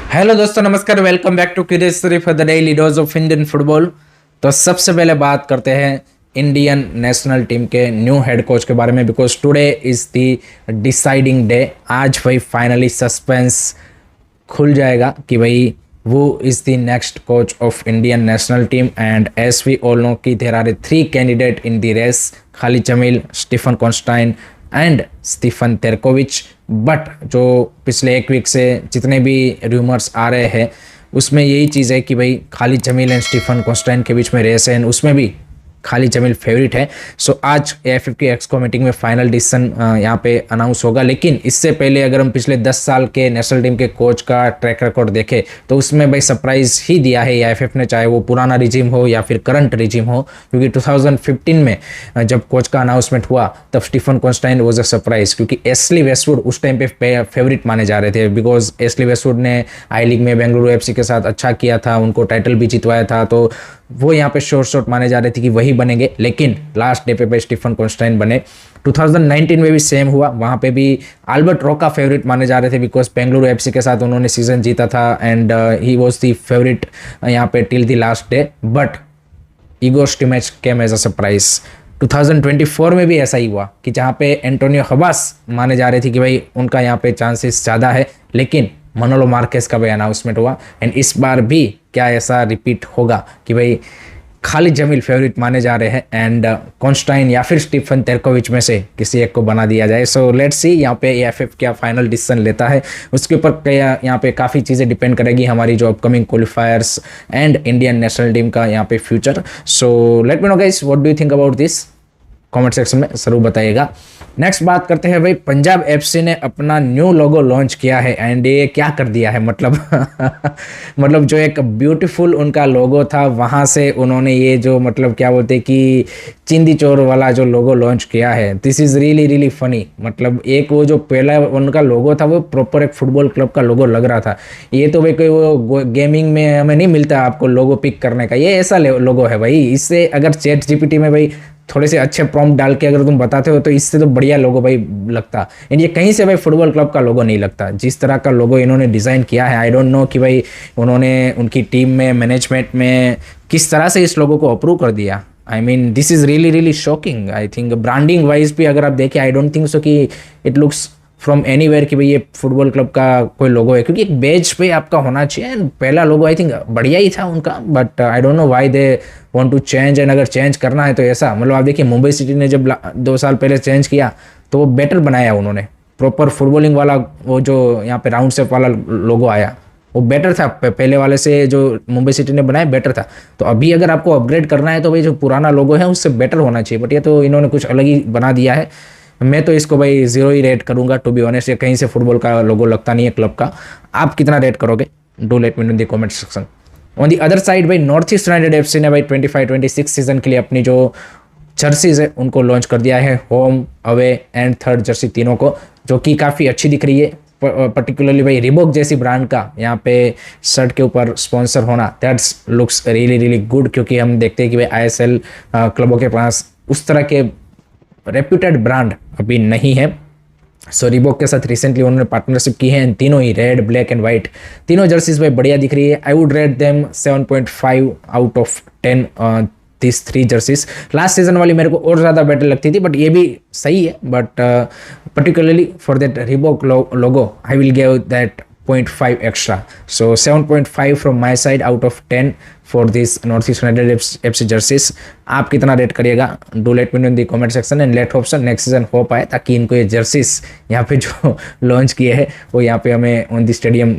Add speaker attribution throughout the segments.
Speaker 1: Hello दोस्तों, नमस्कार। Welcome back to curious for the daily dose of Indian football. तो सबसे पहले बात करते हैं इंडियन नेशनल टीम के न्यू हेड कोच के बारे में, because today is the deciding day. आज भाई फाइनली सस्पेंस खुल जाएगा कि भाई वो is the next coach of Indian national team. And as we all know कि there are 3 candidate in the race: Khalid Jamil, Stephen कॉन्स्टाइन and Stephen Tarkovic. But जो पिछले एक वीक से जितने भी रूमर्स आ रहे हैं उसमें यही चीज़ है कि भाई खालिद जमील एंड स्टीफन कॉन्स्टाइन के बीच में रेस है, एंड उसमें भी खालिद जमील फेवरेट है। सो आज एएफएफ की एक्सको मीटिंग में फाइनल डिसीजन यहाँ पे अनाउंस होगा। लेकिन इससे पहले अगर हम पिछले 10 साल के नेशनल टीम के कोच का ट्रैक रिकॉर्ड देखें तो उसमें भाई सरप्राइज ही दिया है एएफएफ ने, चाहे वो पुराना रिजीम हो या फिर करंट रिजीम हो। क्योंकि 2015 में जब कोच का अनाउंसमेंट हुआ तब स्टीफन कॉन्स्टाइन वॉज अ सरप्राइज, क्योंकि एस्ली वेस्टवुड उस टाइम पे फेवरेट माने जा रहे थे। बिकॉज एस्ली वेस्टवुड ने आई लीग में बेंगलुरु एफसी के साथ अच्छा किया था, उनको टाइटल भी जितवाया था, तो वो यहाँ पे शॉर्ट माने जा रहे थे कि वही बनेंगे। लेकिन लास्ट डे पे स्टीफन कॉन्स्टाइन बने। 2019 में भी सेम हुआ, वहाँ पे भी अल्बर्ट रोका फेवरेट माने जा रहे थे, बिकॉज बेंगलुरु एफसी के साथ उन्होंने सीजन जीता था and he was the favourite यहाँ पे till the last day. But Igor Stimac came as a surprise. 2024 में भी ऐसा ही हुआ कि जहाँ पे एंटोनियो हबास माने जा रहे थे कि भाई उनका यहाँ पे चांसेस ज़्यादा है, लेकिन मनोलो मार्केस का भी अनाउंसमेंट हुआ। एंड इस बार भी क्या ऐसा रिपीट होगा कि भाई खालिद जमील फेवरेट माने जा रहे हैं एंड कॉन्स्टाइन या फिर स्टीफन तेरकोविच में से किसी एक को बना दिया जाए। सो लेट्स सी यहाँ पे एएफएफ क्या फाइनल डिसीजन लेता है, उसके ऊपर यहाँ पे काफ़ी चीज़ें डिपेंड करेगी, हमारी जो upcoming क्वालिफायर्स and Indian national team का यहाँ पे future. So let me know guys, what do you think about this? Comment section में जरूर बताइएगा। नेक्स्ट बात करते हैं भाई, पंजाब एफसी ने अपना न्यू लोगो लॉन्च किया है एंड ये क्या कर दिया है मतलब मतलब जो एक ब्यूटीफुल उनका लोगो था वहाँ से उन्होंने ये जो मतलब क्या बोलते हैं कि चिंदी चोर वाला जो लोगो लॉन्च किया है। This is really really funny. मतलब एक वो जो पहला उनका लोगो था वो प्रॉपर एक फुटबॉल क्लब का लोगो लग रहा था। ये तो भाई कोई वो गेमिंग में हमें नहीं मिलता आपको लोगो पिक करने का, ये ऐसा लोगो है भाई। इससे अगर चैट जीपीटी में भाई थोड़े से अच्छे प्रॉम्प्ट डाल के अगर तुम बताते हो तो इससे तो बढ़िया लोगो भाई लगता। एंड ये कहीं से भाई फुटबॉल क्लब का लोगो नहीं लगता। जिस तरह का लोगो इन्होंने डिज़ाइन किया है, आई डोंट नो कि भाई उन्होंने उनकी टीम में मैनेजमेंट में किस तरह से इस लोगो को अप्रूव कर दिया। I mean this is really really shocking. I think branding wise भी अगर आप देखें, आई डोंट थिंक सो कि इट लुक्स फ्रॉम एनीवेयर कि भाई ये फुटबॉल क्लब का कोई लोगो है, क्योंकि एक बेज पे आपका होना चाहिए। एंड पहला लोगो आई थिंक बढ़िया ही था उनका, but I don't know why they want to change. And अगर चेंज करना है तो ऐसा मतलब आप देखिए मुंबई सिटी ने जब 2 साल पहले चेंज किया तो वो बेटर बनाया उन्होंने, प्रॉपर फुटबॉलिंग वाला वो जो यहाँ पे राउंड शेप वाला लोगो आया वो बेटर था पहले वाले से, जो मुंबई सिटी ने बनाया बेटर था। तो अभी अगर आपको अपग्रेड करना है तो भाई जो पुराना लोगो है उससे बेटर होना चाहिए, बट ये तो इन्होंने कुछ अलग ही बना दिया है। मैं तो इसको भाई 0 ही रेट करूंगा टू बी ऑनेस्ट। ये कहीं से फुटबॉल का लोगो लगता नहीं है क्लब का। आप कितना रेट करोगे? Do let me know in the comment section. On the other side भाई नॉर्थ ईस्ट यूनाइटेड एफसी ने भाई 25-26 सीजन के लिए अपनी जो जर्सीज है उनको लॉन्च कर दिया है, home, away and third Jersey तीनों को, जो कि काफ़ी अच्छी दिख रही है। पर्टिकुलरली भाई रिबॉक जैसी ब्रांड का यहाँ पे शर्ट के ऊपर स्पॉन्सर होना, that's looks really really good. क्योंकि हम देखते हैं कि भाई आईएसएल क्लबों के पास उस तरह के रेप्यूटेड ब्रांड अभी नहीं है। सो रिबॉक के साथ रिसेंटली उन्होंने पार्टनरशिप की है। तीनों ही रेड, ब्लैक एंड वाइट तीनों जर्सीज भाई बढ़िया दिख रही है। I would rate them 7.5 out of 10 this 3 jerseys. Last season वाली मेरे को और ज़्यादा बेटर लगती थी, बट ये भी सही है। But particularly for that Reebok logo I will give that 0.5 extra. So 7.5 from my side out of 10 for this North East United FC jerseys. आप कितना रेट करिएगा? Do let me know in the comment section and let hope so next season हो पाए, ताकि इनको ये jerseys यहाँ पे जो लॉन्च किए हैं वो यहाँ पे हमें ऑन द स्टेडियम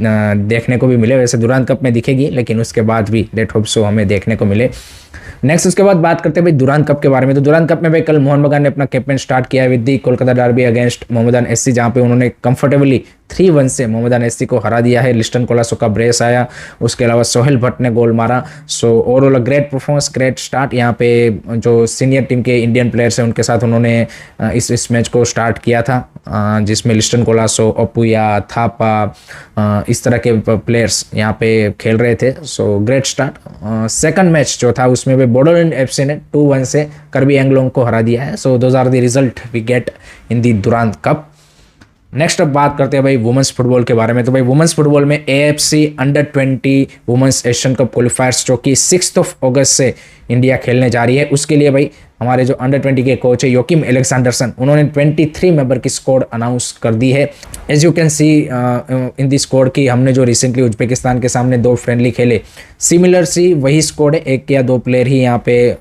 Speaker 1: देखने को भी मिले। वैसे दुरान कप में दिखेगी, लेकिन उसके बाद भी लेट होप सो हमें देखने को मिले। नेक्स्ट उसके बाद बात करते हैं भाई दुरान कप के बारे में। तो दुरान कप में भाई कल मोहन बगान ने अपना कैंपेन स्टार्ट किया है with the Kolkata derby against Mohammedan SC, जहाँ पे उन्होंने कंफर्टेबली 3-1 से मोहम्मदान एससी को हरा दिया है। लिस्टन कोलासो का ब्रेस आया, उसके अलावा सोहेल भट्ट ने गोल मारा। So overall great performance, great start. यहाँ पे जो सीनियर टीम के इंडियन प्लेयर्स हैं उनके साथ उन्होंने इस मैच को स्टार्ट किया था, जिसमें लिस्टन कोलासो, अपुया, थापा, इस तरह के प्लेयर्स यहाँ पे खेल रहे थे। So great start. Second match जो था उसमें भी बोडोलैंड एफसी ने 2-1 से करबी एंगलोंग को हरा दिया है। So those are the result we get in the Durand cup. Next अब बात करते हैं भाई वुमेंस फुटबॉल के बारे में। तो भाई वुमेंस फुटबॉल में AFC under 20 women's Asian cup क्वालिफायर्स जो कि 6 अगस्त से इंडिया खेलने जा रही है, उसके लिए भाई हमारे जो अंडर 20 के कोच है योकिम एलेक्जेंडरसन, उन्होंने 23 मेंबर की स्क्वाड अनाउंस कर दी है। As you can see in the squad की हमने जो रिसेंटली उज्बेकिस्तान के सामने 2 फ्रेंडली खेले, सिमिलर सी वही स्क्वाड है। 1 या 2 प्लेयर ही यहाँ पे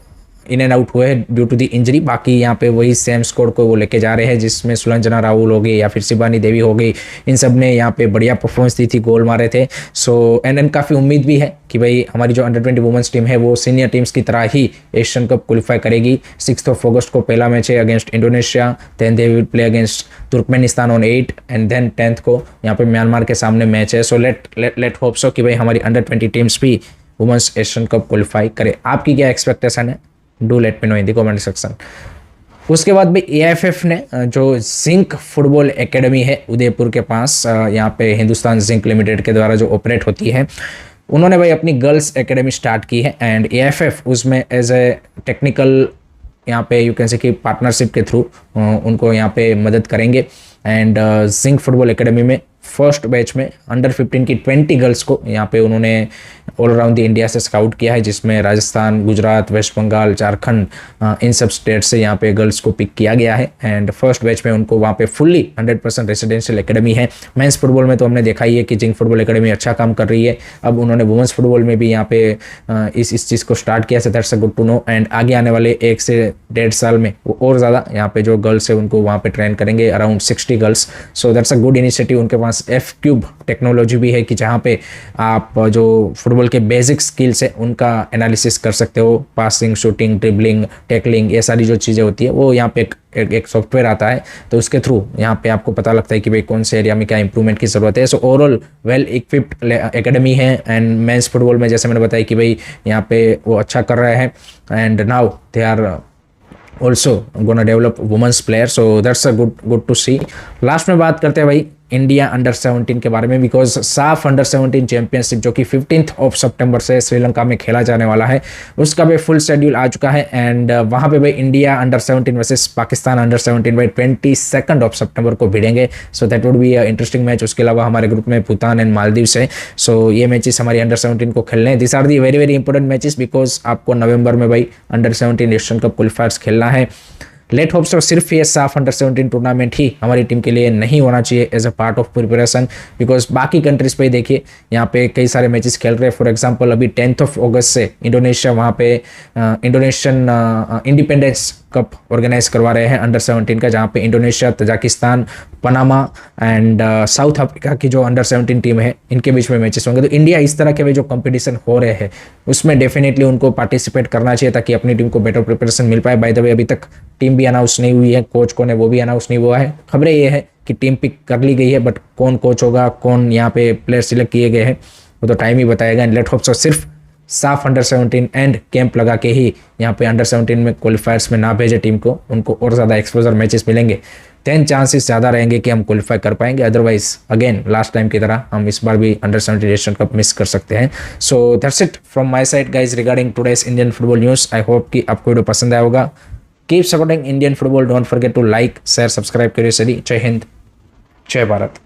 Speaker 1: इन एंड आउट हुए हैं ड्यू टू दी इंजरी, बाकी यहाँ पे वही सेम स्कोर को वो लेके जा रहे हैं, जिसमें सुलंजना राहुल हो गई या फिर शिबानी देवी हो गई, इन सब ने यहाँ पे बढ़िया परफॉर्मेंस दी थी, गोल मारे थे। सो एंड काफ़ी उम्मीद भी है कि भाई हमारी जो अंडर 20 वुमेंस टीम है वो सीनियर टीम्स की तरह ही एशियन कप क्वालिफाई करेगी। 6 अगस्त को पहला मैच है against Indonesia, then they will play against Turkmenistan on 8 and then 10 को यहाँ पे म्यांमार के सामने मैच है। सो लेट होप सो कि भाई हमारी अंडर 20 टीम्स भी वुमेंस एशियन कप क्वालिफाई करे। आपकी क्या एक्सपेक्टेशन है? Do let me know in the comment section. उसके बाद भी AFF ने जो जिंक फुटबॉल एकेडमी है उदयपुर के पास, यहाँ पे हिंदुस्तान जिंक लिमिटेड के द्वारा जो ऑपरेट होती है, उन्होंने भाई अपनी गर्ल्स एकेडमी स्टार्ट की है एंड AFF उसमें एज ए टेक्निकल यहाँ पे यू कैन से कि पार्टनरशिप के थ्रू उनको यहाँ पे मदद करेंगे। एंड जिंक फुटबॉल एकेडमी में फर्स्ट बैच में अंडर 15 की 20 गर्ल्स को यहाँ पे उन्होंने ऑल अराउंड द इंडिया से स्काउट किया है, जिसमें राजस्थान, गुजरात, वेस्ट बंगाल, झारखंड, इन सब स्टेट से यहाँ पे गर्ल्स को पिक किया गया है। एंड फर्स्ट बैच में उनको वहाँ पे फुल्ली 100% रेसिडेंशियल एकेडमी है। मेंस फुटबॉल में तो हमने देखा ही है कि जिंक फुटबॉल एकेडमी अच्छा काम कर रही है, अब उन्होंने वुमेंस फुटबॉल में भी यहाँ पे इस चीज़ को स्टार्ट किया है। That's a good to know. And आगे आने वाले 1 से 1.5 साल में वो और ज़्यादा यहाँ पे जो गर्ल्स है उनको वहाँ पे ट्रेन करेंगे, around 60 girls. So that's a good initiative. उनके पास F³ टेक्नोलॉजी भी है कि जहाँ पे आप जो फुटबॉल के बेसिक स्किल्स है उनका एनालिसिस कर सकते हो, पासिंग, शूटिंग, ड्रिबलिंग, टैकलिंग, ये सारी जो चीज़ें होती है वो यहाँ पे एक सॉफ्टवेयर आता है, तो उसके थ्रू यहाँ पे आपको पता लगता है कि भाई कौन से एरिया में क्या इंप्रूवमेंट की ज़रूरत है। So overall well equipped academy है। एंड मेंस फुटबॉल में जैसे मैंने बताया कि भाई यहाँ पे वो अच्छा कर रहे हैं and now they are also gonna develop women's player. So that's a good to see. Last में बात करते हैं भाई इंडिया अंडर 17 के बारे में, बिकॉज साफ अंडर 17 चैंपियनशिप जो कि 15 सितंबर से श्रीलंका में खेला जाने वाला है, उसका भी फुल शेड्यूल आ चुका है। एंड वहाँ पे भाई India under 17 versus Pakistan under 17 भाई 22 सितंबर को भिड़ेंगे। So that would be interesting match. उसके अलावा हमारे ग्रुप में भूटान एंड मालदीव्स है। सो ये मैचेस हमारी अंडर 17 को खेलने हैं। This are the very very important matches, because आपको नवंबर में भाई अंडर 17 एशियन कप क्वालिफायर्स खेलना है। लेट होप सो सिर्फ ये साफ अंडर 17 टूर्नामेंट ही हमारी टीम के लिए नहीं होना चाहिए as a part of preparation, because बाकी कंट्रीज पे देखिए यहाँ पे कई सारे मैचेस खेल रहे हैं। फॉर एग्जांपल अभी 10 अगस्त से इंडोनेशिया वहाँ पे इंडोनेशियन इंडिपेंडेंस कप ऑर्गेनाइज करवा रहे हैं अंडर 17 का, जहाँ पे Indonesia, Tajikistan, Panama and south Africa की जो अंडर 17 टीम है इनके बीच में मैचेस होंगे। तो इंडिया इस तरह के जो कंपटीशन हो रहे हैं उसमें डेफिनेटली उनको पार्टिसिपेट करना चाहिए ताकि अपनी टीम को बेटर प्रिपरेशन मिल पाए। बाय द वे अभी तक टीम भी अनाउंस नहीं हुई है, कोच कौन है वो भी अनाउंस नहीं हुआ है। खबरें ये है कि टीम पिक कर ली गई है, बट कौन कोच होगा, कौन यहाँ पे प्लेयर सिलेक्ट किए गए हैं वो तो टाइम ही बताएगा। एंड लेट होप सो सिर्फ साफ अंडर 17 एंड कैंप लगा के ही यहाँ पे अंडर 17 में क्वालिफायर्स में ना भेजे टीम को, उनको और ज़्यादा एक्सपोजर मैचेस मिलेंगे, देन चांसेस ज़्यादा रहेंगे कि हम क्वालिफाई कर पाएंगे। अदरवाइज अगेन लास्ट टाइम की तरह हम इस बार भी अंडर 17 एशियन कप मिस कर सकते हैं। So that's it from my side guys regarding today's Indian football news. I hope कि आपको वीडियो पसंद आया होगा। Keep supporting Indian football, don't forget to like, share, subscribe करिए सभी। जय हिंद, जय भारत।